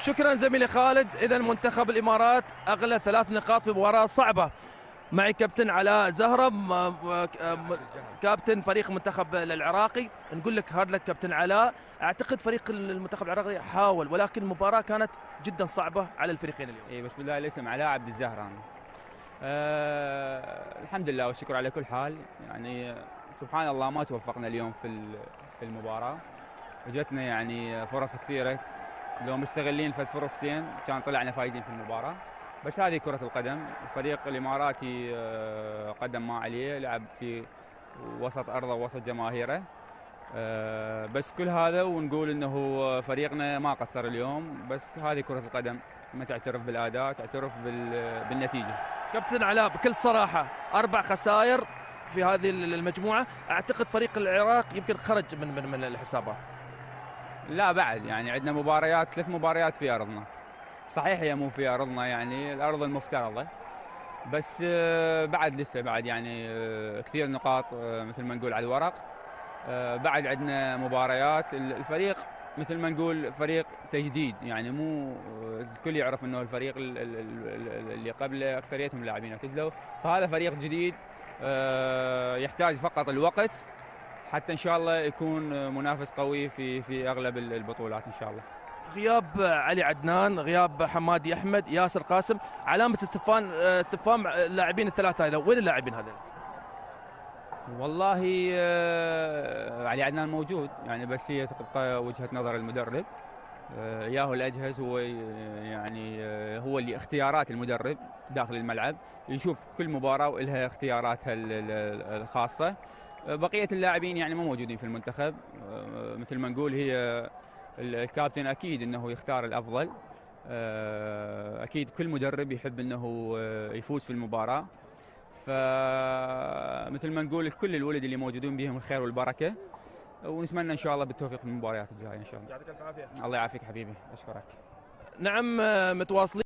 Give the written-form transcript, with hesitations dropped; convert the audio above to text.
شكرا زميلي خالد. إذا منتخب الإمارات أغلى 3 نقاط في مباراة صعبة. معي كابتن علاء زهرم، كابتن فريق المنتخب العراقي. نقول لك هارد لك كابتن علاء. أعتقد فريق المنتخب العراقي حاول، ولكن المباراة كانت جدا صعبة على الفريقين اليوم. اي بسم الله الاسم علاء عبد الزهران. الحمد لله والشكر على كل حال. يعني سبحان الله ما توفقنا اليوم في المباراة. وجتنا يعني فرص كثيرة، لو مستغلين فد فرصتين كان طلعنا فايزين في المباراة. بس هذه كرة القدم. الفريق الإماراتي قدم ما عليه، لعب في وسط أرضه ووسط جماهيره. بس كل هذا ونقول انه فريقنا ما قصر اليوم. بس هذه كرة القدم، ما تعترف بالأداء تعترف بالنتيجة. كابتن علاء بكل صراحة 4 خسائر في هذه المجموعة. أعتقد فريق العراق يمكن خرج من الحسابات. لا بعد يعني عندنا مباريات 3 مباريات في أرضنا. صحيح هي مو في أرضنا يعني الأرض المفترضة، بس بعد لسه بعد يعني كثير نقاط مثل ما نقول على الورق. بعد عندنا مباريات. الفريق مثل ما نقول فريق تجديد، يعني مو الكل يعرف انه الفريق اللي قبله اكثريتهم اللاعبين اعتزلوا، فهذا فريق جديد يحتاج فقط الوقت حتى ان شاء الله يكون منافس قوي في اغلب البطولات ان شاء الله. غياب علي عدنان، غياب حمادي احمد، ياسر قاسم، علامة استفهام اللاعبين الثلاثة هذول، وين اللاعبين هذول؟ والله علي عدنان موجود يعني، بس هي تبقى وجهة نظر المدرب. ياهو الأجهز هو يعني هو اللي اختيارات المدرب داخل الملعب، يشوف كل مباراة وإلها اختياراتها الخاصة. بقية اللاعبين يعني مو موجودين في المنتخب. مثل ما نقول هي الكابتن أكيد أنه يختار الأفضل. أكيد كل مدرب يحب أنه يفوز في المباراة. فمثل ما نقول كل الولد اللي موجودين بهم الخير والبركة، ونتمنى ان شاء الله بالتوفيق في المباريات الجايه ان شاء الله. يعطيك الف عافيه. الله يعافيك حبيبي، اشكرك. نعم، متواصلين.